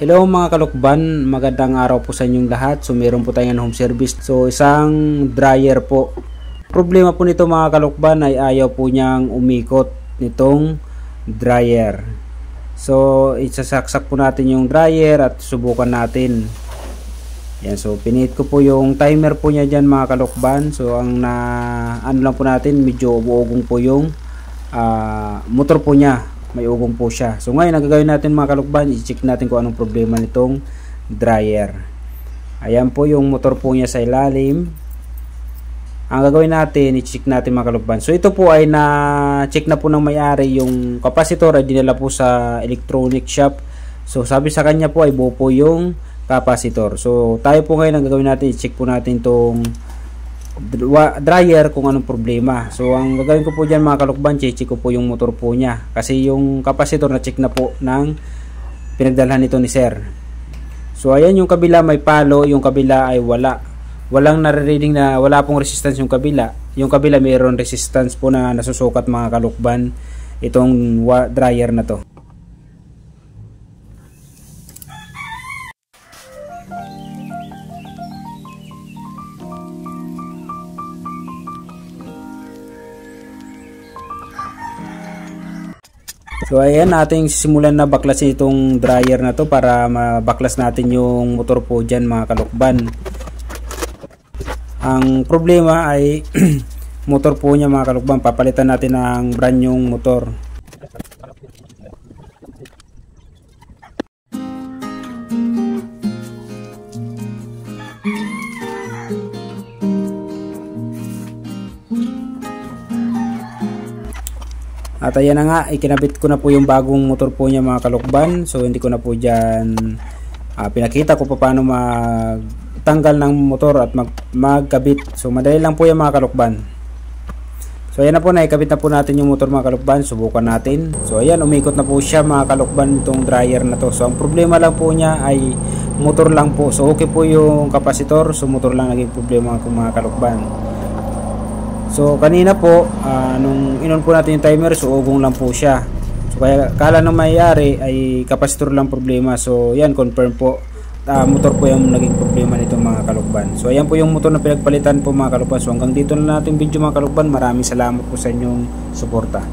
Hello mga kalukban, magandang araw po sa inyong lahat. So meron po tayong home service. So isang dryer po. Problema po nito mga kalukban ay ayaw po niyang umikot nitong dryer. So isasaksak po natin yung dryer at subukan natin. Yan, so pinihit ko po yung timer po niya dyan mga kalukban. So ang ano lang po natin, medyo uugong po yung motor po niya. May ugong po siya. So ngayon, ang gagawin natin mga kalukban, i-check natin kung anong problema nitong dryer. Ayan po yung motor po niya sa ilalim. Ang gagawin natin, i-check natin mga kalukban. So ito po ay na-check na po ng may-ari, yung capacitor ay dinala po sa electronic shop. So sabi sa kanya po ay buo po yung capacitor. So tayo po ngayon, ang gagawin natin, i-check po natin itong dryer kung anong problema. So ang gagawin ko po dyan mga kalukban, check ko po yung motor po niya, kasi yung capacitor na check na po ng pinagdalhan nito ni sir. So ayan, yung kabila may palo, yung kabila ay walang nare-reading na wala pong resistance yung kabila. Yung kabila mayroon resistance po na nasusukat mga kalukban itong dryer na to. So ayan, nating simulan na baklasin itong dryer na to para mabaklas natin yung motor po dyan mga kalukban. Ang problema ay motor po niya mga kalukban, papalitan natin ng brand new motor. At ayan na nga, ikinabit ko na po yung bagong motor po niya mga kalukban. So hindi ko na po dyan pinakita ko paano magtanggal ng motor at magkabit. So madali lang po yan mga kalukban. So ayan na po, naikabit na po natin yung motor mga kalukban. Subukan natin. So ayan, umikot na po siya mga kalukban itong dryer na to. So ang problema lang po niya ay motor lang po. So okay po yung capacitor, so motor lang naging problema mga kalukban. So kanina po nung inon po natin yung timer, so ugong lang po siya. So kaya kala nung mayayari ay capacitor lang problema. So yan, confirm po, motor po yung naging problema nito mga kalukban. So ayan po yung motor na pinagpalitan po mga kalukban. So hanggang dito na natin video mga kalukban. Maraming salamat po sa inyong suporta.